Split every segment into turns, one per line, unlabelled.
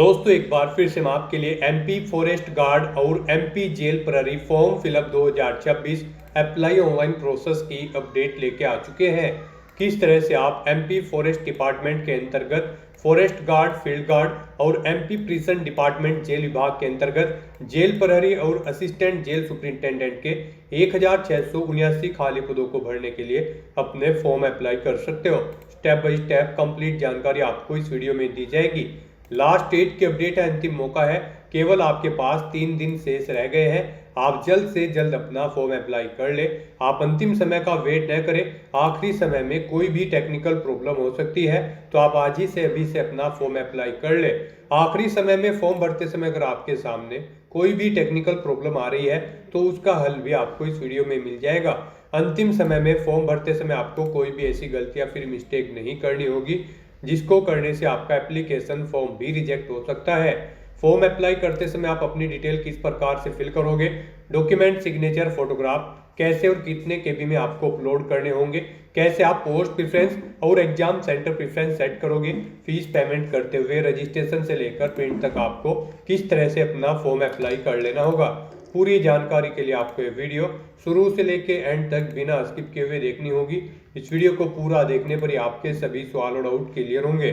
दोस्तों एक बार फिर से मैं आपके लिए एमपी फॉरेस्ट गार्ड और एमपी जेल प्रहरी form fill up 2026 apply online process की अपडेट लेके आ चुके हैं। किस तरह से आप एमपी फॉरेस्ट डिपार्टमेंट के अंतर्गत फॉरेस्ट गार्ड, फील्ड गार्ड और एमपी प्रिजन डिपार्टमेंट जेल विभाग के अंतर्गत जेल प्रहरी और असिस्टेंट जेल सुपरिंटेंडेंट के 1679 खाली पदों को भरने के लिए अपने फॉर्म अप्लाई कर सकते हो। स्टेप बाय स्टेप कंप्लीट जानकारी आपको इस वीडियो में दी जाएगी। लास्ट डेट की अपडेट है, अंतिम मौका है, केवल आपके पास 3 दिन शेष रह गए हैं। आप जल्द से जल्द अपना फॉर्म अप्लाई कर ले। आप अंतिम समय का वेट न करें। आखिरी समय में कोई भी टेक्निकल प्रॉब्लम हो सकती है, तो आप आज ही से अभी से अपना फॉर्म अप्लाई कर ले। आखिरी समय में फॉर्म भरते समय अगर आपके सामने कोई भी टेक्निकल प्रॉब्लम आ रही है तो उसका हल भी आपको इस वीडियो में मिल जाएगा। अंतिम समय में फॉर्म भरते समय आपको कोई भी ऐसी गलती या फिर मिस्टेक नहीं करनी होगी जिसको करने से आपका एप्लीकेशन फॉर्म भी रिजेक्ट हो सकता है। फॉर्म अप्लाई करते समय आप अपनी डिटेल किस प्रकार से फिल करोगे, डॉक्यूमेंट, सिग्नेचर, फोटोग्राफ कैसे और कितने केबी में आपको अपलोड करने होंगे, कैसे आप पोस्ट प्रेफरेंस और एग्जाम सेंटर प्रेफरेंस सेट करोगे, फीस पेमेंट करते हुए रजिस्ट्रेशन से लेकर प्रिंट तक आपको किस तरह से अपना फॉर्म अप्लाई कर लेना होगा। पूरी जानकारी के लिए आपको ये वीडियो शुरू से लेके एंड तक बिना स्किप किए हुए देखनी होगी। इस वीडियो को पूरा देखने पर ही आपके सभी सवाल और डाउट क्लियर होंगे।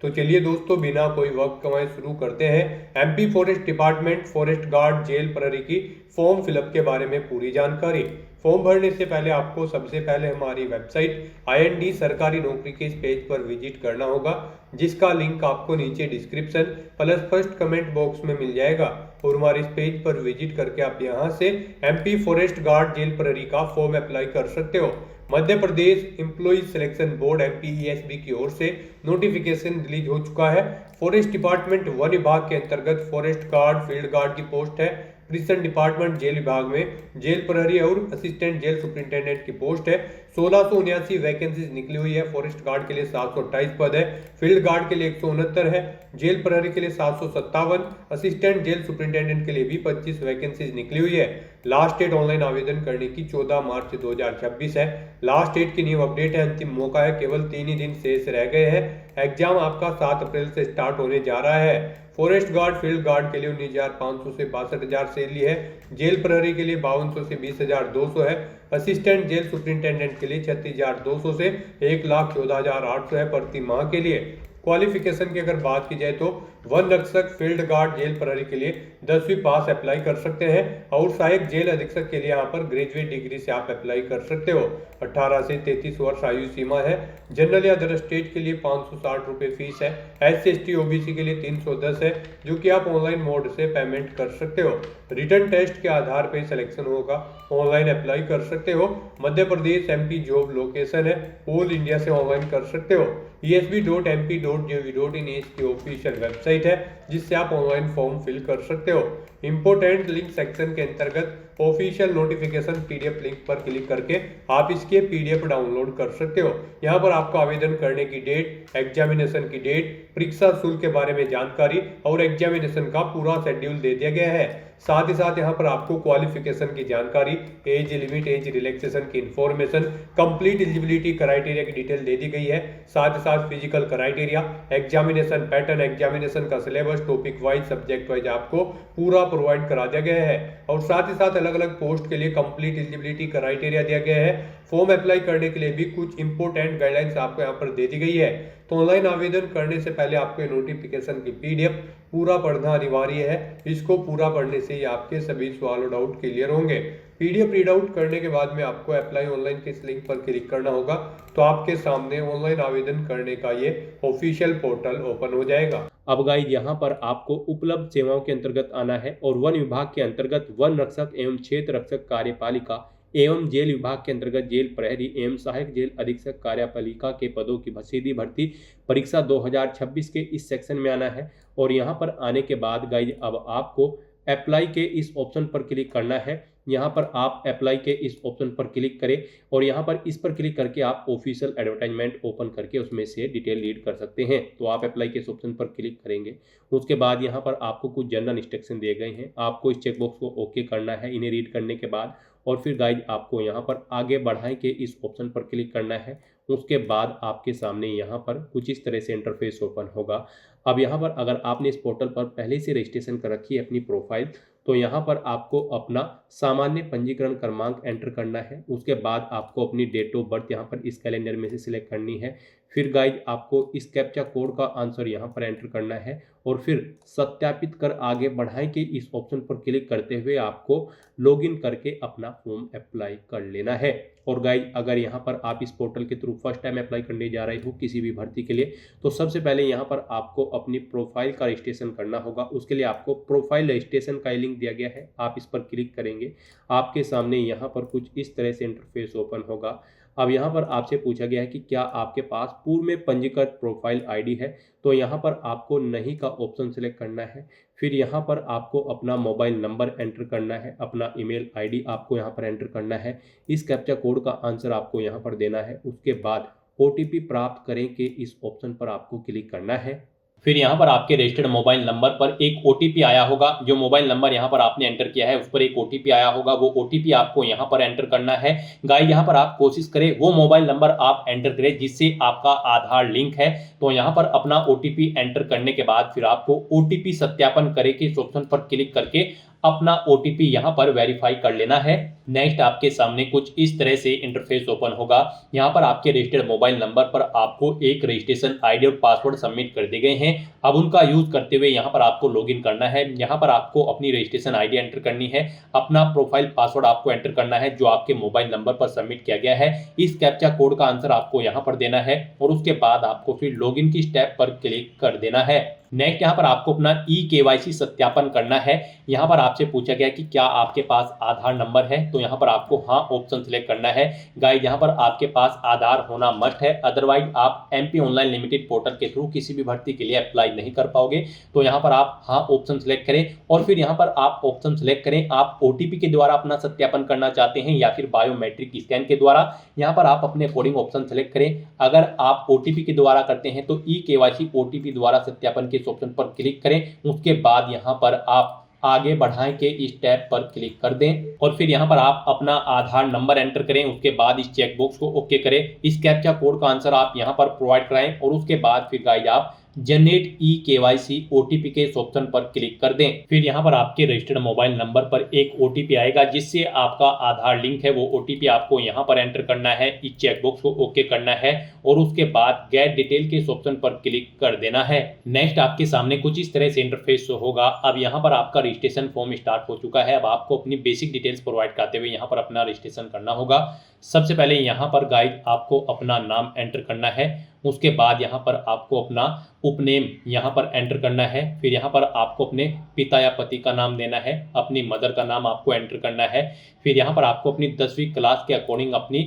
तो चलिए दोस्तों, बिना कोई वक्त गंवाए शुरू करते हैं MP forest department forest guard jail प्रहरी की फॉर्म फिलअप के बारे में पूरी जानकारी। फॉर्म भरने से पहले आपको सबसे पहले हमारी वेबसाइट IND सरकारी नौकरी के इस पेज पर विजिट करना होगा, जिसका लिंक आपको नीचे description plus first comment box में मिल जाएगा। और हमारे इस पेज पर विजिट करके आप यहां से एमपी फॉरेस्ट गार्ड जेल प्रहरी का फॉर्म अप्लाई कर सकते हो। Madhya Pradesh employees selection board MPESB की ओर से नोटिफिकेशन रिलीज हो चुका है। फॉरेस्ट डिपार्टमेंट वन विभाग के अंतर्गत फॉरेस्ट गार्ड, फील्ड गार्ड की पोस्ट है। प्रिजन डिपार्टमेंट जेल विभाग में जेल प्रहरी और असिस्टेंट जेल सुपरिंटेंडेंट की पोस्ट है। 1679 वैकेंसीज निकली हुई है। फॉरेस्ट गार्ड के लिए 728 पद है, फील्ड गार्ड के लिए 169 है, जेल प्रहरी के लिए 757, असिस्टेंट जेल सुपरिंटेंडेंट के लिए भी 25 वैकेंसीज निकली हुई है। लास्ट डेट ऑनलाइन आवेदन करने की 14 मार्च 2026 है। लास्ट डेट की न्यू अपडेट है, अंतिम मौका है, केवल 3 ही दिन शेष रह गए हैं। एग्जाम आपका 7 अप्रैल से स्टार्ट होने जा रहा है। फॉरेस्ट गार्ड, फील्ड गार्ड के लिए 19,500 से 62,000 सैलरी है, जेल प्रहरी के लिए 5200 से 20,200 है, असिस्टेंट जेल सुपरिंटेंडेंट के लिए 36,200 से 1,14,800 है प्रति माह के लिए। क्वालिफिकेशन की अगर बात की जाए तो वन रक्षक, फील्ड गार्ड, जेल प्रहरी के लिए 10वीं पास अप्लाई कर सकते हैं और सहायक जेल अधीक्षक के लिए यहाँ पर ग्रेजुएट डिग्री से आप अप्लाई कर सकते हो। 18 से 33 वर्ष आयु सीमा है। जनरल या अदर स्टेट के लिए 560 रुपये फीस है। SC/ST OBC के लिए 310 है, जो कि आप ऑनलाइन मोड से पेमेंट कर सकते हो। रिटर्न टेस्ट के आधार पर सिलेक्शन होगा, ऑनलाइन अप्लाई कर सकते हो। Madhya Pradesh MP job location है, ऑल इंडिया से ऑनलाइन कर सकते हो। esb.mp.gov.in इसकी ऑफिशियल वेबसाइट है, जिससे आप ऑनलाइन फॉर्म फिल कर सकते हो। इंपोर्टेंट लिंक सेक्शन के अंतर्गत ऑफिशियल नोटिफिकेशन PDF लिंक पर क्लिक करके आप इसके PDF डाउनलोड कर सकते हो। यहाँ पर आपको आवेदन करने की डेट, एग्जामिनेशन की डेट, परीक्षा शुल्क के बारे में जानकारी और एग्जामिनेशन का पूरा शेड्यूल दे दिया गया है। साथ ही साथ यहाँ पर आपको क्वालिफिकेशन की जानकारी, एज लिमिट, एज रिलैक्सेशन की इंफॉर्मेशन, कंप्लीट एलिजिबिलिटी क्राइटेरिया की डिटेल दे दी गई है। साथ ही साथ physical criteria, examination pattern, examination का syllabus, topic wise, subject wise आपको पूरा प्रोवाइड करा दिया गया है। और साथ ही साथ अलग अलग पोस्ट के लिए कंप्लीट एलिजिबिलिटी क्राइटेरिया दिया गया है। फॉर्म अप्लाई करने के लिए भी कुछ इंपोर्टेंट गाइडलाइंस आपको यहाँ पर दे दी गई है। तो ऑनलाइन आवेदन करने से पहले आपको नोटिफिकेशन की PDF पूरा पढ़ना अनिवार्य है। इसको पूरा पढ़ने से ही आपके सभी सवाल और डाउट क्लियर होंगे। PDF रीड आउट करने के बाद में आपको अप्लाई ऑनलाइन के इस लिंक पर क्लिक करना होगा, तो आपके सामने ऑनलाइन आवेदन करने का ये ऑफिशियल पोर्टल ओपन हो जाएगा। अब गाइस, यहाँ पर आपको उपलब्ध सेवाओं के अंतर्गत आना है और वन विभाग के अंतर्गत वन रक्षक एवं क्षेत्र रक्षक कार्यपालिका एवं जेल विभाग के अंतर्गत जेल प्रहरी एवं सहायक जेल अधीक्षक कार्यपालिका के पदों की सीधी भर्ती परीक्षा 2026 के इस सेक्शन में आना है। और यहाँ पर आने के बाद गाइस, अब आपको अप्लाई के इस ऑप्शन पर क्लिक करना है। यहाँ पर आप अप्लाई के इस ऑप्शन पर क्लिक करें और यहाँ पर इस पर क्लिक करके आप ऑफिशियल एडवर्टाइजमेंट ओपन करके उसमें से डिटेल रीड कर सकते हैं। तो आप अप्लाई के इस ऑप्शन पर क्लिक करेंगे, उसके बाद यहाँ पर आपको कुछ जनरल इंस्ट्रक्शन दिए गए हैं। आपको इस चेकबॉक्स को ओके करना है इन्हें रीड करने के बाद। और फिर गाइज, आपको यहाँ पर आगे बढ़ाएं के इस ऑप्शन पर क्लिक करना है
उसके बाद आपके सामने यहाँ पर कुछ इस तरह से इंटरफेस ओपन होगा। अब यहाँ पर अगर आपने इस पोर्टल पर पहले से रजिस्ट्रेशन कर रखी है अपनी प्रोफाइल, तो यहाँ पर आपको अपना सामान्य पंजीकरण क्रमांक एंटर करना है। उसके बाद आपको अपनी डेट ऑफ बर्थ यहाँ पर इस कैलेंडर में से सिलेक्ट करनी है। फिर गाइज आपको इस कैप्चा कोड का आंसर यहाँ पर एंटर करना है और फिर सत्यापित कर आगे बढ़ाएं के इस ऑप्शन पर क्लिक करते हुए आपको लॉगिन करके अपना फॉर्म अप्लाई कर लेना है। और गाइज अगर यहाँ पर आप इस पोर्टल के थ्रू फर्स्ट टाइम अप्लाई करने जा रहे हो किसी भी भर्ती के लिए, तो सबसे पहले यहाँ पर आपको अपनी प्रोफाइल का रजिस्ट्रेशन करना होगा। उसके लिए आपको प्रोफाइल रजिस्ट्रेशन का लिंक दिया गया है, आप इस पर क्लिक करेंगे, आपके सामने यहाँ पर कुछ इस तरह से इंटरफेस ओपन होगा। अब यहाँ पर आपसे पूछा गया है कि क्या आपके पास पूर्व में पंजीकृत प्रोफाइल आईडी है, तो यहाँ पर आपको नहीं का ऑप्शन सिलेक्ट करना है। फिर यहाँ पर आपको अपना मोबाइल नंबर एंटर करना है, अपना ईमेल आईडी आपको यहाँ पर एंटर करना है, इस कैप्चा कोड का आंसर आपको यहाँ पर देना है। उसके बाद ओटीपी प्राप्त करें के इस ऑप्शन पर आपको क्लिक करना है। फिर यहाँ पर आपके रजिस्टर्ड मोबाइल नंबर पर एक ओटीपी आया होगा। जो मोबाइल नंबर यहाँ पर आपने एंटर किया है उस पर एक ओटीपी आया होगा, वो ओटीपी आपको यहाँ पर एंटर करना है। गाइस यहाँ पर आप कोशिश करें वो मोबाइल नंबर आप एंटर करें जिससे आपका आधार लिंक है। तो यहाँ पर अपना ओटीपी एंटर करने के बाद फिर आपको ओटीपी सत्यापन करें के इस ऑप्शन पर क्लिक करके अपना ओटीपी यहाँ पर वेरीफाई कर लेना है। नेक्स्ट आपके सामने कुछ इस तरह से इंटरफेस ओपन होगा। यहाँ पर आपके रजिस्टर्ड मोबाइल नंबर पर आपको एक रजिस्ट्रेशन आईडी और पासवर्ड सबमिट कर दिए गए हैं। अब उनका यूज करते हुए यहाँ पर आपको लॉगिन करना है। यहाँ पर आपको अपनी रजिस्ट्रेशन आईडी एंटर करनी है, अपना प्रोफाइल पासवर्ड आपको एंटर करना है जो आपके मोबाइल नंबर पर सबमिट किया गया है। इस कैप्चा कोड का आंसर आपको यहाँ पर देना है और उसके बाद आपको फिर लॉगिन की स्टेप पर क्लिक कर देना है। नेक्स्ट यहाँ पर आपको अपना ई-केवाईसी सत्यापन करना है। यहाँ पर आपसे पूछा गया कि क्या आपके पास आधार नंबर है, तो यहाँ पर आपको हाँ ऑप्शन सिलेक्ट करना है। गाइस यहाँ पर आपके पास आधार होना मस्ट है, अदरवाइज आप एमपी ऑनलाइन लिमिटेड पोर्टल के थ्रू किसी भी भर्ती के लिए अप्लाई नहीं कर पाओगे। तो यहाँ पर आप हाँ ऑप्शन सिलेक्ट करें और फिर यहाँ पर आप ऑप्शन सिलेक्ट करें आप ओटीपी के द्वारा अपना सत्यापन करना चाहते हैं या फिर बायोमेट्रिक स्कैन के द्वारा। यहाँ पर आप अपने अकॉर्डिंग ऑप्शन सिलेक्ट करें। अगर आप ओटीपी के द्वारा करते हैं तो ई-केवाईसी ओटीपी द्वारा सत्यापन के ऑप्शन पर क्लिक करें। उसके बाद यहाँ पर आप आगे बढ़ाएं के इस टैब पर क्लिक कर दें और फिर यहाँ पर आप अपना आधार नंबर एंटर करें। उसके बाद इस चेक बॉक्स को ओके करें, इस कैप्चा कोड का आंसर आप यहाँ पर प्रोवाइड कराएं और उसके बाद फिर गाइस आप जनरेट ई-केवाईसी ओटीपी के इस ऑप्शन पर क्लिक कर दें। फिर यहाँ पर आपके रजिस्टर्ड मोबाइल नंबर पर एक ओटीपी आएगा जिससे आपका आधार लिंक है। वो ओटीपी आपको यहाँ पर एंटर करना है, इस चेकबॉक्स को ओके करना है और उसके बाद गेट डिटेल के इस ऑप्शन पर क्लिक कर देना है। नेक्स्ट आपके सामने कुछ इस तरह से इंटरफेस होगा। अब यहाँ पर आपका रजिस्ट्रेशन फॉर्म स्टार्ट हो चुका है। अब आपको अपनी बेसिक डिटेल्स प्रोवाइड करते हुए यहाँ पर अपना रजिस्ट्रेशन करना होगा। सबसे पहले यहाँ पर गाइड आपको अपना नाम एंटर करना है। उसके बाद यहाँ पर आपको अपना उपनेम यहाँ पर एंटर करना है। फिर यहाँ पर आपको अपने पिता या पति का नाम देना है, अपनी मदर का नाम आपको एंटर करना है। फिर यहाँ पर आपको अपनी 10वीं क्लास के अकॉर्डिंग अपनी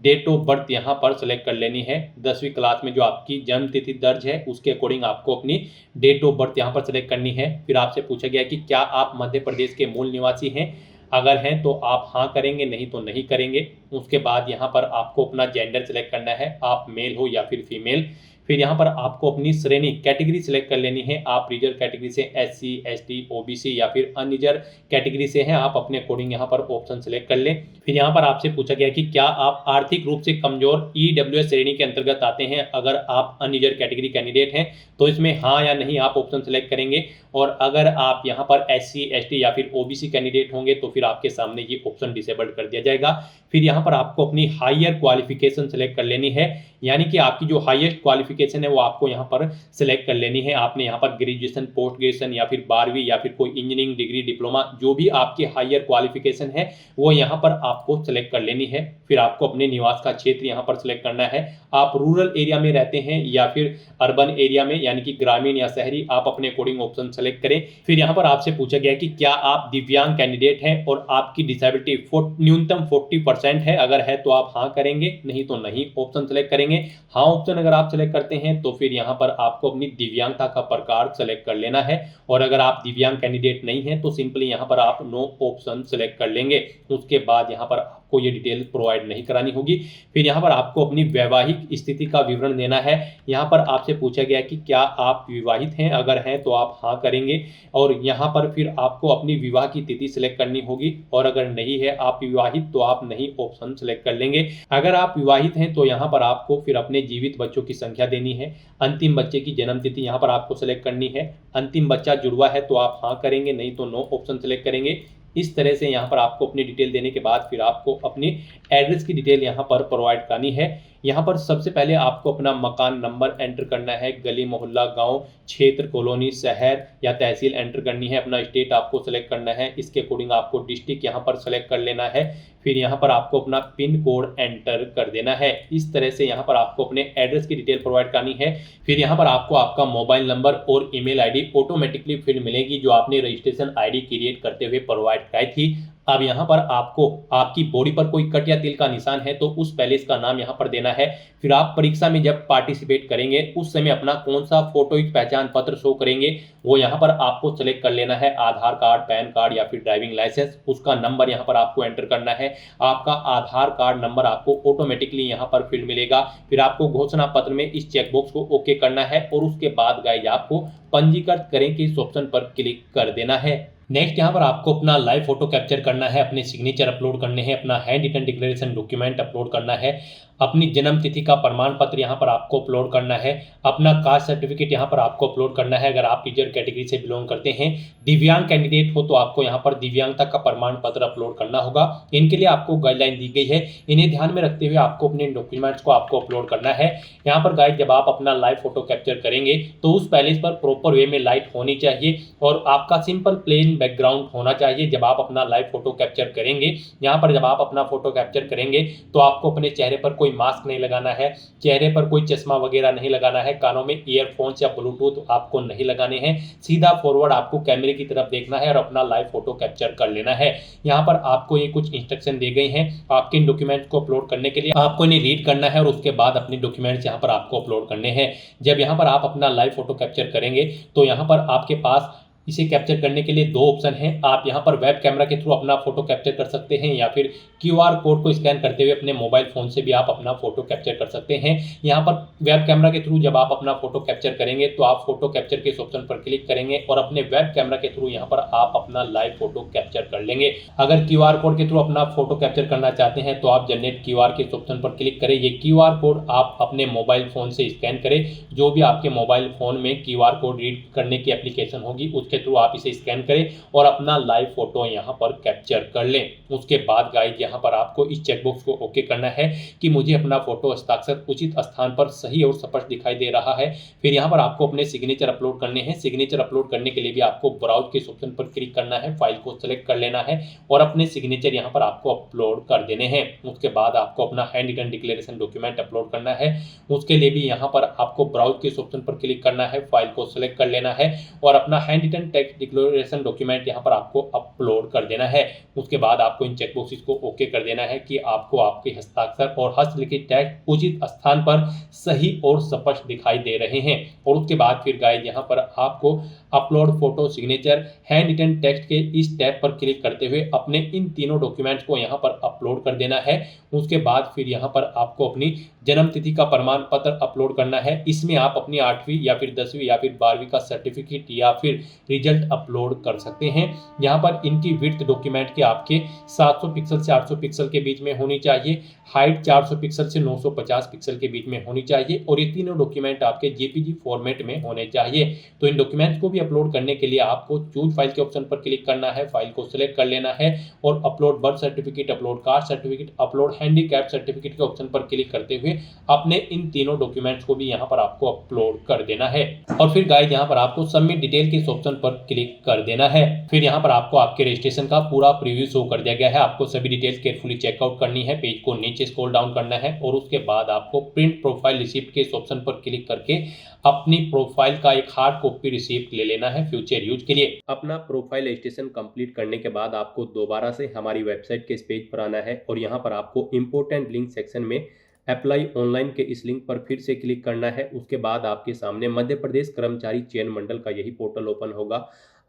डेट ऑफ बर्थ यहाँ पर सेलेक्ट कर लेनी है। 10वीं क्लास में जो आपकी जन्म तिथि दर्ज है उसके अकॉर्डिंग आपको अपनी डेट ऑफ बर्थ यहाँ पर सेलेक्ट करनी है। फिर आपसे पूछा गया कि क्या आप मध्य प्रदेश के मूल निवासी हैं, अगर हैं तो आप हाँ करेंगे, नहीं तो नहीं करेंगे। उसके बाद यहाँ पर आपको अपना जेंडर सेलेक्ट करना है, आप मेल हो या फिर फीमेल। फिर यहाँ पर आपको अपनी श्रेणी कैटेगरी सिलेक्ट कर लेनी है, आप रिजर्व कैटेगरी से SC ST OBC या फिर अनरिजर्व कैटेगरी से हैं, आप अपने अकॉर्डिंग यहाँ पर ऑप्शन सेलेक्ट कर लें। फिर यहाँ पर आपसे पूछा गया कि क्या आप आर्थिक रूप से कमजोर EWS श्रेणी के अंतर्गत आते हैं, अगर आप अनरिजर्व कैटेगरी कैंडिडेट हैं तो इसमें हाँ या नहीं आप ऑप्शन सेलेक्ट करेंगे और अगर आप यहाँ पर SC ST या फिर OBC कैंडिडेट होंगे तो फिर आपके सामने ये ऑप्शन डिसेबल्ड कर दिया जाएगा। फिर यहाँ पर आपको अपनी हायर क्वालिफिकेशन सेलेक्ट कर लेनी है, यानी कि आपकी जो हाईएस्ट क्वालिफिकेशन है वो आपको यहाँ पर सिलेक्ट कर लेनी है। आपने यहाँ पर ग्रेजुएशन, पोस्ट ग्रेजुएशन या फिर 12वीं या फिर कोई इंजीनियरिंग डिग्री, डिप्लोमा, जो भी आपकी हायर क्वालिफिकेशन है वो यहाँ पर आपको सिलेक्ट कर लेनी है। फिर आपको अपने निवास का क्षेत्र यहाँ पर सिलेक्ट करना है, आप रूरल एरिया में रहते हैं या फिर अर्बन एरिया में यानी कि ग्रामीण या शहरी, आप अपने अकॉर्डिंग ऑप्शन सेलेक्ट करें। फिर यहाँ पर आपसे पूछा गया कि क्या आप दिव्यांग कैंडिडेट हैं और आपकी डिसेबिलिटी न्यूनतम 40% है, अगर है तो आप हाँ करेंगे, नहीं तो नहीं ऑप्शन सेलेक्ट करेंगे। हाँ ऑप्शन अगर आप सेलेक्ट करते हैं तो फिर यहाँ पर आपको अपनी दिव्यांगता का प्रकार सेलेक्ट कर लेना है और अगर आप दिव्यांग कैंडिडेट नहीं हैं तो सिंपली यहाँ पर आप नो ऑप्शन सेलेक्ट कर लेंगे। उसके बाद यहाँ पर आपको ये डिटेल प्रोवाइड नहीं करानी होगी। फिर यहाँ पर आपको अपनी वैवाहिक स्थिति का विवरण देना है। यहाँ पर आपसे पूछा गया कि क्या आप विवाहित हैं, अगर हैं तो आप हाँ करेंगे, और यहाँ पर फिर आपको अपनी विवाह की तिथि सिलेक्ट करनी होगी, और अगर नहीं है आप विवाहित तो आप नहीं ऑप्शन सिलेक्ट कर लेंगे। अगर आप विवाहित हैं तो यहाँ पर आपको फिर अपने जीवित बच्चों की संख्या देनी है। अंतिम बच्चे की जन्म तिथि यहाँ पर आपको सिलेक्ट करनी है। अंतिम बच्चा जुड़वा है तो आप हाँ करेंगे, नहीं तो नो ऑप्शन सिलेक्ट करेंगे। इस तरह से यहाँ पर आपको अपनी डिटेल देने के बाद फिर आपको अपनी एड्रेस की डिटेल यहाँ पर प्रोवाइड करनी है। यहाँ पर सबसे पहले आपको अपना मकान नंबर एंटर करना है, गली मोहल्ला गांव क्षेत्र कॉलोनी शहर या तहसील एंटर करनी है, अपना स्टेट आपको सेलेक्ट करना है, इसके अकॉर्डिंग आपको डिस्ट्रिक्ट यहाँ पर सेलेक्ट कर लेना है। फिर यहाँ पर आपको अपना पिन कोड एंटर कर देना है। इस तरह से यहाँ पर आपको अपने एड्रेस की डिटेल प्रोवाइड करनी है। फिर यहाँ पर आपको आपका मोबाइल नंबर और ईमेल आईडी ऑटोमेटिकली फिर मिलेगी जो आपने रजिस्ट्रेशन आईडी क्रिएट करते हुए प्रोवाइड कराई थी। अब यहाँ पर आपको आपकी बॉडी पर कोई कट या तिल का निशान है तो उस पैलेस का नाम यहाँ पर देना है। फिर आप परीक्षा में जब पार्टिसिपेट करेंगे उस समय अपना कौन सा फोटोयुक्त पहचान पत्र शो करेंगे वो यहाँ पर आपको सेलेक्ट कर लेना है। आधार कार्ड, पैन कार्ड या फिर ड्राइविंग लाइसेंस, उसका नंबर यहाँ पर आपको एंटर करना है। आपका आधार कार्ड नंबर आपको ऑटोमेटिकली यहाँ पर फिर मिलेगा। फिर आपको घोषणा पत्र में इस चेकबॉक्स को ओके करना है और उसके बाद गाइज आपको पंजीकृत करें के इस ऑप्शन पर क्लिक कर देना है। नेक्स्ट यहाँ पर आपको अपना लाइव फोटो कैप्चर करना है, अपने सिग्नेचर अपलोड करने हैं, अपना handwritten declaration document upload करना है, अपनी जन्म तिथि का प्रमाण पत्र यहाँ पर आपको अपलोड करना है, अपना कास्ट सर्टिफिकेट यहाँ पर आपको अपलोड करना है अगर आप रिजर्व कैटेगरी से बिलोंग करते हैं। दिव्यांग कैंडिडेट हो तो आपको यहाँ पर दिव्यांगता का प्रमाण पत्र अपलोड करना होगा। इनके लिए आपको गाइडलाइन दी गई है, इन्हें ध्यान में रखते हुए आपको अपने डॉक्यूमेंट्स को आपको अपलोड करना है। यहाँ पर गाइड जब आप अपना लाइव फोटो कैप्चर करेंगे तो उस पैलेस पर प्रॉपर वे में लाइट होनी चाहिए और आपका सिंपल प्लेन बैकग्राउंड होना चाहिए जब आप अपना लाइव फोटो कैप्चर करेंगे। यहाँ पर जब आप अपना फोटो कैप्चर करेंगे तो आपको अपने चेहरे पर कोई मास्क नहीं लगाना है, चेहरे पर कोई चश्मा वगैरह नहीं लगाना है, कानों में ईयरफोन्स या ब्लूटूथ आपको नहीं लगाने हैं। सीधा फॉरवर्ड आपको कैमरे की तरफ देखना है और अपना लाइव फोटो कैप्चर कर लेना है। यहाँ पर आपको ये कुछ इंस्ट्रक्शन दी गई हैं आपके इन डॉक्यूमेंट्स को अपलोड करने के लिए। आपको इन्हें रीड करना है और उसके बाद अपने डॉक्यूमेंट्स यहाँ पर आपको अपलोड करने हैं। जब यहाँ पर आप अपना लाइव फोटो कैप्चर करेंगे तो यहाँ पर आपके पास इसे कैप्चर करने के लिए दो ऑप्शन हैं। आप यहाँ पर वेब कैमरा के थ्रू अपना फोटो कैप्चर कर सकते हैं या फिर क्यूआर कोड को स्कैन करते हुए अपने मोबाइल फोन से भी आप अपना फोटो कैप्चर कर सकते हैं। यहाँ पर वेब कैमरा के थ्रू जब आप अपना फोटो कैप्चर करेंगे तो आप फोटो कैप्चर के इस ऑप्शन पर क्लिक करेंगे और अपने वेब कैमरा के थ्रू यहाँ पर आप अपना लाइव फोटो कैप्चर कर लेंगे। अगर क्यूआर कोड के थ्रू अपना फोटो कैप्चर करना चाहते हैं तो आप जनरेट क्यूआर के इस ऑप्शन पर क्लिक करें। ये क्यूआर कोड आप अपने मोबाइल फोन से स्कैन करें, जो भी आपके मोबाइल फोन में क्यूआर कोड रीड करने की एप्लीकेशन होगी उसके थ्रू आप इसे स्कैन करें और अपना लाइव फोटो यहाँ पर कैप्चर कर लें। उसके बाद गाइड यहाँ पर आपको इस चेकबॉक्स को ओके करना है कि मुझे अपना फोटो हस्ताक्षर उचित स्थान पर सही और स्पष्ट दिखाई दे रहा है। फिर यहाँ पर आपको अपने सिग्नेचर अपलोड करने हैं। सिग्नेचर अपलोड करने के लिए भी आपको ब्राउज के ऑप्शन पर क्लिक करना है, फाइल को सेलेक्ट कर लेना है और अपने सिग्नेचर यहाँ पर आपको अपलोड कर देने हैं। उसके बाद आपको अपना handwritten declaration document upload करना है। उसके लिए भी यहाँ पर आपको ब्राउज के ऑप्शन पर क्लिक करना है, फाइल को सेलेक्ट कर लेना है और अपना handwritten text declaration document यहाँ पर आपको अपलोड कर देना है। उसके बाद आपको इन चेकबॉक्सेस को ओके कर देना है कि आपको आपके हस्ताक्षर और हस्तलिखित टेक्स्ट उचित स्थान पर सही और स्पष्ट दिखाई दे रहे हैं। और उसके बाद फिर गाइस यहाँ पर आपको upload photo signature handwritten text के इस टैब पर क्लिक करते हुए अपने इन तीनों डॉक्यूमेंट्स को यहाँ पर अपलोड कर देना है। उसके बाद फिर यहाँ पर आपको अपनी जन्म तिथि का प्रमाण पत्र अपलोड करना है। इसमें आप अपनी 8वीं या फिर 10वीं या फिर 12वीं का सर्टिफिकेट या फिर रिजल्ट अपलोड कर सकते हैं। यहाँ पर इनकी विड्थ डॉक्यूमेंट के आपके 700 पिक्सल से 800 पिक्सल के बीच में होनी चाहिए, हाइट 400 पिक्सल से 950 पिक्सल के बीच में होनी चाहिए और ये तीनों डॉक्यूमेंट आपके जेपीजी फॉर्मेट में होने चाहिए। तो इन डॉक्यूमेंट्स को भी अपलोड करने के लिए आपको चूज फाइल के ऑप्शन पर क्लिक करना है, फाइल को सिलेक्ट कर लेना है और upload birth certificate, upload caste certificate, upload handicap certificate के ऑप्शन पर क्लिक करते हुए अपने इन तीनों डॉक्यूमेंट्स को भी यहाँ पर आपको अपलोड कर देना है। और फिर गाइस यहाँ पर आपको सबमिट डिटेल के इस ऑप्शन पर क्लिक कर देना है। फिर यहाँ पर आपको आपके रजिस्ट्रेशन का पूरा प्रीव्यू शो कर दिया गया है। आपको सभी डिटेल्स केयरफुली चेकआउट करनी है, पेज को नीचे स्क्रॉल डाउन करना है और उसके बाद आपको प्रिंट प्रोफाइल रिसिप्ट के इस ऑप्शन पर क्लिक करके अपनी प्रोफाइल का एक हार्ड कॉपी रिसिप्ट ले लेना है फ्यूचर यूज के लिए।
अपना प्रोफाइल रजिस्ट्रेशन कंप्लीट करने के बाद आपको दोबारा से हमारी वेबसाइट के इस पेज पर आना है और यहाँ पर आपको इंपॉर्टेंट लिंक सेक्शन में अप्लाई ऑनलाइन के इस लिंक पर फिर से क्लिक करना है। उसके बाद आपके सामने मध्य प्रदेश कर्मचारी चयन मंडल का यही पोर्टल ओपन होगा।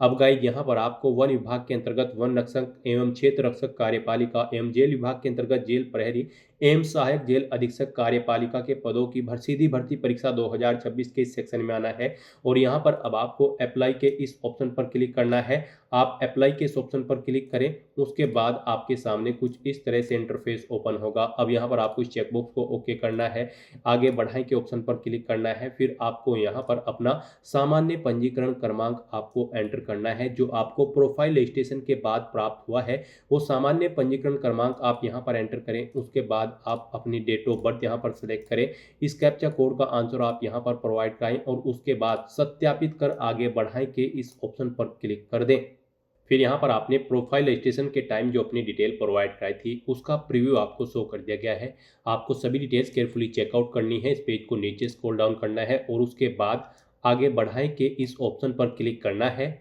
अब गाइज यहाँ पर आपको वन विभाग के अंतर्गत वन रक्षक एवं क्षेत्र रक्षक कार्यपालिका एवं जेल विभाग के अंतर्गत जेल प्रहरी एवं सहायक जेल अधीक्षक कार्यपालिका के पदों की सीधी भर्ती परीक्षा 2026 के इस सेक्शन में आना है। और यहाँ पर अब आपको अप्लाई के इस ऑप्शन पर क्लिक करना है। आप अप्लाई के इस ऑप्शन पर क्लिक करें, उसके बाद आपके सामने कुछ इस तरह से इंटरफेस ओपन होगा। अब यहाँ पर आपको इस चेकबॉक्स को ओके करना है, आगे बढ़ाएं के ऑप्शन पर क्लिक करना है। फिर आपको यहाँ पर अपना सामान्य पंजीकरण क्रमांक आपको एंटर करना है जो आपको प्रोफाइल रजिस्ट्रेशन के बाद प्राप्त हुआ है। वो सामान्य पंजीकरण क्रमांक आप यहाँ पर एंटर करें। उसके बाद आप अपनी डेट ऑफ बर्थ यहाँ पर सेलेक्ट करें। इस कैप्चा कोड का आंसर आप यहाँ पर प्रोवाइड कराएं और उसके बाद सत्यापित कर आगे बढ़ाएं के इस ऑप्शन पर क्लिक कर दें। फिर यहाँ पर आपने प्रोफाइल रजिस्ट्रेशन के टाइम जो अपनी डिटेल प्रोवाइड कराई थी उसका प्रीव्यू आपको शो कर दिया गया है। आपको सभी डिटेल्स केयरफुली चेकआउट करनी है। इस पेज को नीचे स्क्रॉल डाउन करना है और उसके बाद आगे बढ़ाएं के इस ऑप्शन पर क्लिक करना है।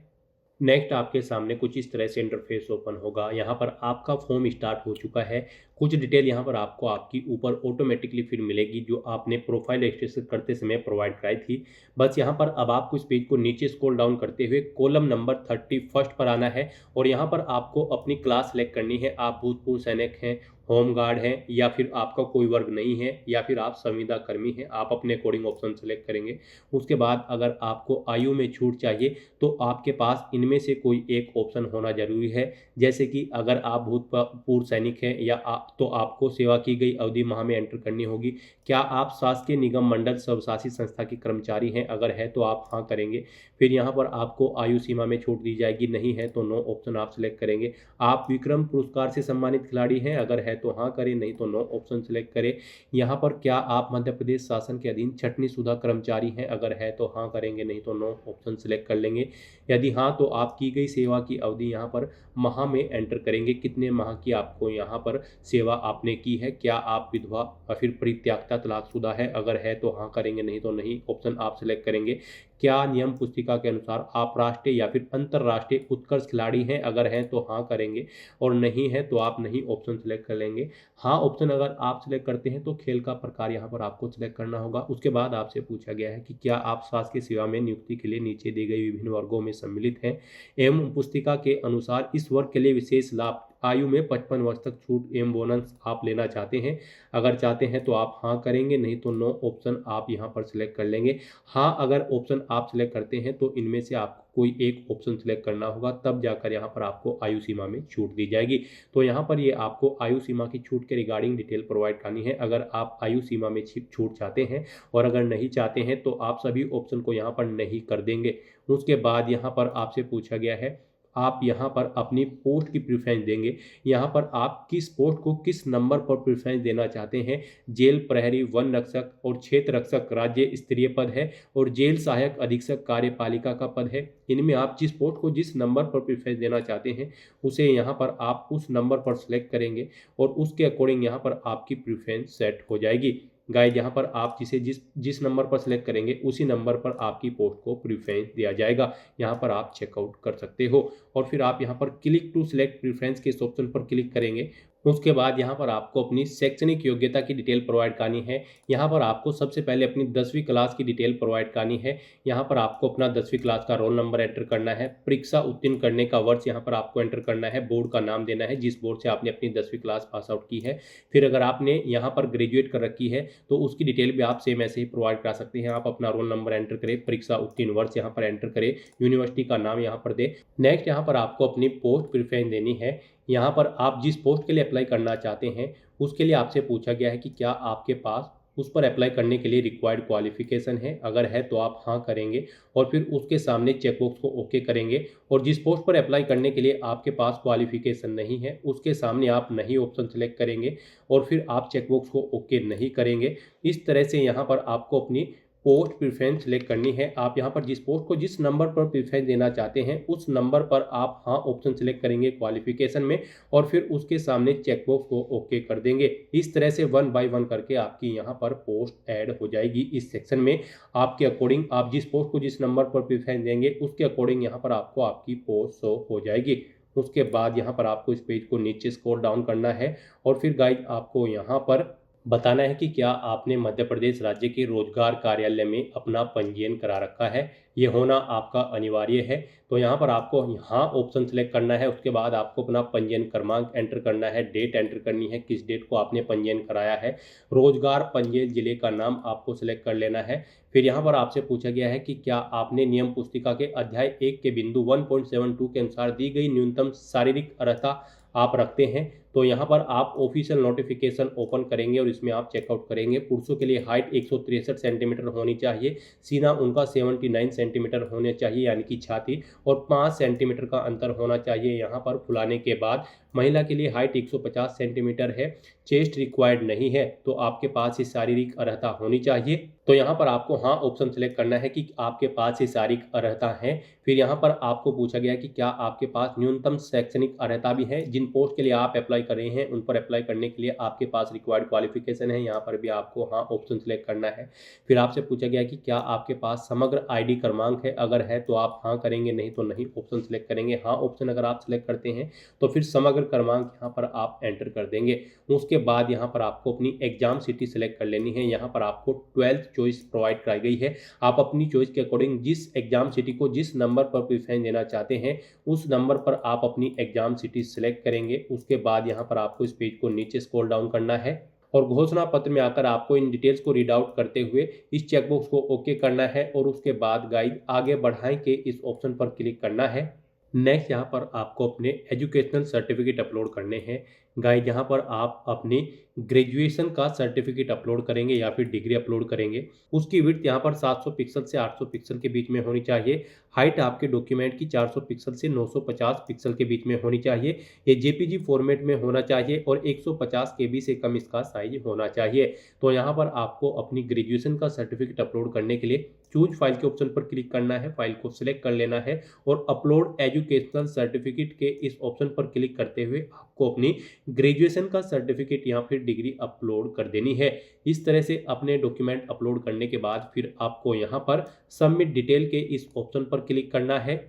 नेक्स्ट आपके सामने कुछ इस तरह से इंटरफेस ओपन होगा। यहाँ पर आपका फॉर्म स्टार्ट हो चुका है। कुछ डिटेल यहाँ पर आपको आपकी ऊपर ऑटोमेटिकली फिर मिलेगी जो आपने प्रोफाइल रजिस्ट्रेशन करते समय प्रोवाइड कराई थी। बस यहाँ पर अब आपको इस पेज को नीचे स्क्रॉल डाउन करते हुए कॉलम नंबर 31 पर आना है और यहाँ पर आपको अपनी क्लास सेलेक्ट करनी है। आप भूतपूर्व सैनिक हैं, होम गार्ड हैं या फिर आपका कोई वर्ग नहीं है या फिर आप संविदा कर्मी हैं, आप अपने अकॉर्डिंग ऑप्शन सेलेक्ट करेंगे। उसके बाद अगर आपको आयु में छूट चाहिए तो आपके पास इनमें से कोई एक ऑप्शन होना जरूरी है। जैसे कि अगर आप भूतपूर्व सैनिक हैं या तो आपको सेवा की गई अवधि माह में एंटर करनी होगी। क्या आप शासकीय निगम मंडल स्वशासी संस्था के कर्मचारी हैं? अगर है तो आप हाँ करेंगे। फिर यहाँ पर आपको आयु सीमा में छूट दी जाएगी, नहीं है तो नो ऑप्शन आप सिलेक्ट करेंगे। आप विक्रम पुरस्कार से सम्मानित खिलाड़ी हैं? अगर है तो हाँ करें, नहीं तो नो ऑप्शन सिलेक्ट करें। यहाँ पर क्या आप मध्य प्रदेश शासन के अधीन छटनी सुधा कर्मचारी हैं? अगर है तो हाँ करेंगे, नहीं तो नो ऑप्शन सिलेक्ट कर लेंगे। यदि हाँ तो आप की गई सेवा की अवधि यहाँ पर माह में एंटर करेंगे, कितने माह की आपको यहाँ पर सेवा आपने की है। क्या आप विधवा या फिर परित्यागता तलाकशुदा है? अगर है तो हाँ करेंगे, नहीं तो नहीं ऑप्शन आप सिलेक्ट करेंगे। क्या नियम पुस्तिका के अनुसार आप राष्ट्रीय या फिर अंतर्राष्ट्रीय उत्कर्ष खिलाड़ी हैं? अगर हैं तो हाँ करेंगे और नहीं है तो आप नहीं ऑप्शन सिलेक्ट कर लेंगे। हाँ ऑप्शन अगर आप सिलेक्ट करते हैं तो खेल का प्रकार यहाँ पर आपको सिलेक्ट करना होगा। उसके बाद आपसे पूछा गया है कि क्या आप शासकीय सेवा में नियुक्ति के लिए नीचे दी गई विभिन्न वर्गों में सम्मिलित हैं एवं पुस्तिका के अनुसार इस वर्ग के लिए विशेष लाभ आयु में 55 वर्ष तक छूट एवं बोनस आप लेना चाहते हैं। अगर चाहते हैं तो आप हाँ करेंगे, नहीं तो नो ऑप्शन आप यहाँ पर सिलेक्ट कर लेंगे। हाँ अगर ऑप्शन आप सिलेक्ट करते हैं तो इनमें से आपको कोई एक ऑप्शन सिलेक्ट करना होगा, तब जाकर यहाँ पर आपको आयु सीमा में छूट दी जाएगी। तो यहाँ पर ये आपको आयु सीमा की छूट के रिगार्डिंग डिटेल प्रोवाइड करनी है। अगर आप आयु सीमा में छूट चाहते हैं और अगर नहीं चाहते हैं तो आप सभी ऑप्शन को यहाँ पर नहीं कर देंगे। उसके बाद यहाँ पर आपसे पूछा गया है आप यहाँ पर अपनी पोस्ट की प्रेफरेंस देंगे। यहाँ पर आप किस पोस्ट को किस नंबर पर प्रेफरेंस देना चाहते हैं। जेल प्रहरी, वन रक्षक और क्षेत्र रक्षक राज्य स्तरीय पद है और जेल सहायक अधीक्षक कार्यपालिका का पद है। इनमें आप जिस पोस्ट को जिस नंबर पर प्रेफरेंस देना चाहते हैं उसे यहाँ पर आप उस नंबर पर सेलेक्ट करेंगे और उसके अकॉर्डिंग यहाँ पर आपकी प्रेफरेंस सेट हो जाएगी। गाइड यहाँ पर आप जिस नंबर पर सेलेक्ट करेंगे उसी नंबर पर आपकी पोस्ट को प्रेफरेंस दिया जाएगा। यहाँ पर आप चेकआउट कर सकते हो और फिर आप यहाँ पर क्लिक टू सिलेक्ट प्रेफरेंस के इस ऑप्शन पर क्लिक करेंगे। उसके बाद यहाँ पर आपको अपनी शैक्षणिक योग्यता की डिटेल प्रोवाइड करनी है। यहाँ पर आपको सबसे पहले अपनी 10वीं क्लास की डिटेल प्रोवाइड करनी है। यहाँ पर आपको अपना 10वीं क्लास का रोल नंबर एंटर करना है। परीक्षा उत्तीर्ण करने का वर्ष यहाँ पर आपको एंटर करना है। बोर्ड का नाम देना है जिस बोर्ड से आपने अपनी 10वीं क्लास पास आउट की है। फिर अगर आपने यहाँ पर ग्रेजुएट कर रखी है तो उसकी डिटेल भी आप सेम ऐसे ही प्रोवाइड करा सकते हैं। आप अपना रोल नंबर एंटर करें, परीक्षा उत्तीर्ण वर्ष यहाँ पर एंटर करें, यूनिवर्सिटी का नाम यहाँ पर दे। नेक्स्ट यहाँ पर आपको अपनी पोस्ट प्रेफरेंस देनी है। यहाँ पर आप जिस पोस्ट के लिए अप्लाई करना चाहते हैं उसके लिए आपसे पूछा गया है कि क्या आपके पास उस पर अप्लाई करने के लिए रिक्वायर्ड क्वालिफिकेशन है। अगर है तो आप हाँ करेंगे और फिर उसके सामने चेकबॉक्स को ओके करेंगे। और जिस पोस्ट पर अप्लाई करने के लिए आपके पास क्वालिफिकेशन नहीं है उसके सामने आप नहीं ऑप्शन सेलेक्ट करेंगे और फिर आप चेकबॉक्स को ओके नहीं करेंगे। इस तरह से यहाँ पर आपको अपनी पोस्ट प्रेफरेंस सेलेक्ट करनी है। आप यहाँ पर जिस पोस्ट को जिस नंबर पर प्रेफरेंस देना चाहते हैं उस नंबर पर आप हाँ ऑप्शन सेलेक्ट करेंगे क्वालिफिकेशन में और फिर उसके सामने चेकबॉक्स को ओके कर देंगे। इस तरह से 1 बाय 1 करके आपकी यहाँ पर पोस्ट ऐड हो जाएगी इस सेक्शन में। आपके अकॉर्डिंग आप जिस पोस्ट को जिस नंबर पर प्रेफरेंस देंगे उसके अकॉर्डिंग यहाँ पर आपको आपकी पोस्ट शो हो जाएगी। उसके बाद यहाँ पर आपको इस पेज को नीचे स्क्रॉल डाउन करना है और फिर गाइड आपको यहाँ पर
बताना है कि क्या आपने मध्य प्रदेश राज्य के रोजगार कार्यालय में अपना पंजीयन करा रखा है। ये होना आपका अनिवार्य है। तो यहाँ पर आपको हाँ ऑप्शन सेलेक्ट करना है। उसके बाद आपको अपना पंजीयन क्रमांक एंटर करना है, डेट एंटर करनी है, किस डेट को आपने पंजीयन कराया है, रोजगार पंजीयन जिले का नाम आपको सेलेक्ट कर लेना है। फिर यहाँ पर आपसे पूछा गया है कि क्या आपने नियम पुस्तिका के अध्याय 1 के बिंदु 1.72 के अनुसार दी गई न्यूनतम शारीरिक अर्हता आप रखते हैं। तो यहाँ पर आप ऑफिशियल नोटिफिकेशन ओपन करेंगे और इसमें आप चेकआउट करेंगे। पुरुषों के लिए हाइट 163 सेंटीमीटर होनी चाहिए, सीना उनका 79 सेंटीमीटर होने चाहिए यानी कि छाती, और 5 सेंटीमीटर का अंतर होना चाहिए यहाँ पर फुलाने के बाद। महिला के लिए हाइट 150 सेंटीमीटर है, चेस्ट रिक्वायर्ड नहीं है, तो आपके पास ये शारीरिक अर्हता होनी चाहिए। तो यहाँ पर आपको हाँ ऑप्शन सेलेक्ट करना है कि आपके पास ये शारीरिक अर्हता है। फिर यहाँ पर आपको पूछा गया कि क्या आपके पास न्यूनतम शैक्षणिक अर्हता भी है। जिन पोस्ट के लिए आप अप्लाई कर रहे हैं उन पर अप्लाई करने के लिए आपके पास रिक्वायर्ड क्वालिफिकेशन है, यहाँ पर भी आपको हाँ ऑप्शन सेलेक्ट करना है। फिर आपसे पूछा गया कि क्या आपके पास समग्र आईडी क्रमांक है, अगर है तो आप हाँ करेंगे, नहीं तो नहीं ऑप्शन सेलेक्ट करेंगे। हाँ ऑप्शन अगर आप सेलेक्ट करते हैं तो फिर समग्र क्रमांक यहाँ पर आप एंटर कर देंगे। उसके बाद यहाँ पर आपको अपनी एग्जाम सिटी सेलेक्ट कर लेनी है। यहाँ पर आपको 12th चॉइस प्रोवाइड कराई गई है। आप अपनी चॉइस के अकॉर्डिंग जिस एग्जाम सिटी को जिस नंबर पर प्रेफरेंस देना चाहते हैं उस नंबर पर आप अपनी एग्जाम सिटी सेलेक्ट करेंगे। उसके बाद यहाँ पर आपको इस पेज को नीचे स्क्रॉल डाउन करना है और घोषणा पत्र में आकर आपको इन डिटेल्स को रीड आउट करते हुए इस चेकबॉक्स को ओके करना है और उसके बाद गाइड आगे बढ़ाएं के इस ऑप्शन पर क्लिक करना है। नेक्स्ट यहाँ पर आपको अपने एजुकेशनल सर्टिफिकेट अपलोड करने हैं। गाइड यहाँ पर आप अपनी ग्रेजुएशन का सर्टिफिकेट अपलोड करेंगे या फिर डिग्री अपलोड करेंगे। उसकी विड्थ यहाँ पर 700 पिक्सल से 800 पिक्सल के बीच में होनी चाहिए। हाइट आपके डॉक्यूमेंट की 400 पिक्सल से 950 पिक्सल के बीच में होनी चाहिए। ये जेपीजी फॉर्मेट में होना चाहिए और 150 केबी से कम इसका साइज होना चाहिए। तो यहाँ पर आपको अपनी ग्रेजुएशन का सर्टिफिकेट अपलोड करने के लिए चूज फाइल के ऑप्शन पर क्लिक करना है, फाइल को सिलेक्ट कर लेना है और अपलोड एजुकेशनल सर्टिफिकेट के इस ऑप्शन पर क्लिक करते हुए आपको अपनी ग्रेजुएशन का सर्टिफिकेट या फिर डिग्री अपलोड कर देनी है। इस तरह से अपने डॉक्यूमेंट अपलोड करने के बाद फिर आपको यहाँ पर सबमिट डिटेल के इस ऑप्शन पर क्लिक करना है।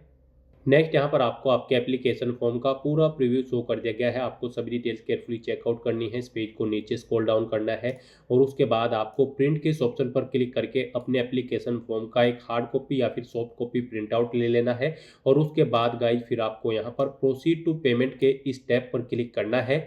नेक्स्ट यहाँ पर आपको आपके एप्लीकेशन फॉर्म का पूरा प्रीव्यू शो कर दिया गया है। आपको सभी डिटेल्स केयरफुली चेकआउट करनी है। इस पेज को नीचे स्क्रॉल डाउन करना है और उसके बाद आपको प्रिंट के इस ऑप्शन पर क्लिक करके अपने एप्लीकेशन फॉर्म का एक हार्ड कॉपी या फिर सॉफ्ट कॉपी प्रिंट आउट ले लेना है और उसके बाद गाइस फिर आपको यहाँ पर प्रोसीड टू पेमेंट के इस टैब पर क्लिक करना है।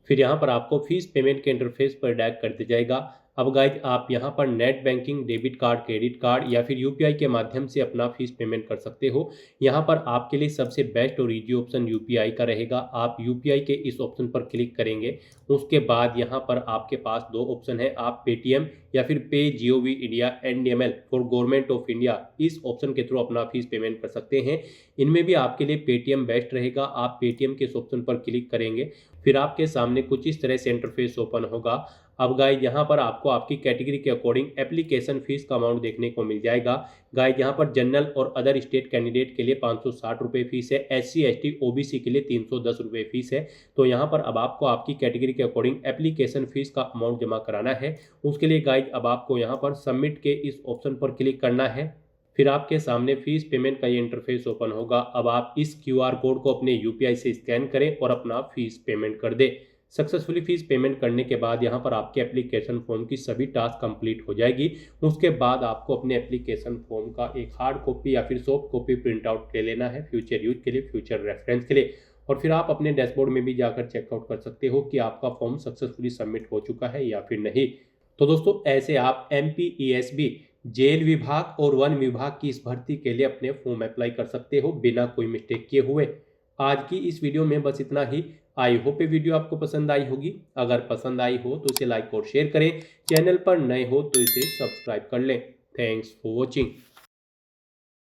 फिर यहाँ पर आपको फीस पेमेंट के इंटरफेस पर डायरेक्ट कर दिया जाएगा। अब गाइज आप यहाँ पर net banking, debit card, credit card या फिर यूपीआई के माध्यम से अपना फीस पेमेंट कर सकते हो। यहाँ पर आपके लिए सबसे बेस्ट और ईजी ऑप्शन यूपीआई का रहेगा। आप यूपीआई के इस ऑप्शन पर क्लिक करेंगे। उसके बाद यहाँ पर आपके पास दो ऑप्शन है, आप पेटीएम या फिर pay G O V India NDML for government of India, इस ऑप्शन के थ्रू अपना फीस पेमेंट कर सकते हैं। इनमें भी आपके लिए पेटीएम बेस्ट रहेगा। आप पेटीएम के इस ऑप्शन पर क्लिक करेंगे, फिर आपके सामने कुछ इस तरह से इंटरफेस ओपन होगा। अब गाइज यहाँ पर आपको आपकी कैटेगरी के अकॉर्डिंग एप्लीकेशन फीस का अमाउंट देखने को मिल जाएगा। गाइज यहाँ पर जनरल और अदर स्टेट कैंडिडेट के लिए 560 रुपये फीस है, SC ST OBC के लिए 310 रुपये फीस है। तो यहाँ पर अब आपको आपकी कैटेगरी के अकॉर्डिंग एप्लीकेशन फीस का अमाउंट जमा कराना है। उसके लिए गाइज अब आपको यहाँ पर सबमिट के इस ऑप्शन पर क्लिक करना है। फिर आपके सामने फीस पेमेंट का ये इंटरफेस ओपन होगा। अब आप इस QR कोड को अपने UPI से स्कैन करें और अपना फीस पेमेंट कर दें। सक्सेसफुली फीस पेमेंट करने के बाद यहाँ पर आपके एप्लीकेशन फॉर्म की सभी टास्क कंप्लीट हो जाएगी। उसके बाद आपको अपने एप्लीकेशन फॉर्म का एक हार्ड कॉपी या फिर सॉफ्ट कॉपी प्रिंट आउट ले लेना है फ्यूचर यूज के लिए, फ्यूचर रेफरेंस के लिए। और फिर आप अपने डैशबोर्ड में भी जाकर चेकआउट कर सकते हो कि आपका फॉर्म सक्सेसफुली सबमिट हो चुका है या फिर नहीं। तो दोस्तों ऐसे आप MPESB जेल विभाग और वन विभाग की इस भर्ती के लिए अपने फॉर्म अप्लाई कर सकते हो बिना कोई मिस्टेक किए हुए। आज की इस वीडियो में बस इतना ही। आई होप ये वीडियो आपको पसंद आई होगी। अगर पसंद आई हो तो इसे लाइक और शेयर करें। चैनल पर नए हो तो इसे सब्सक्राइब कर लें। Thanks for watching.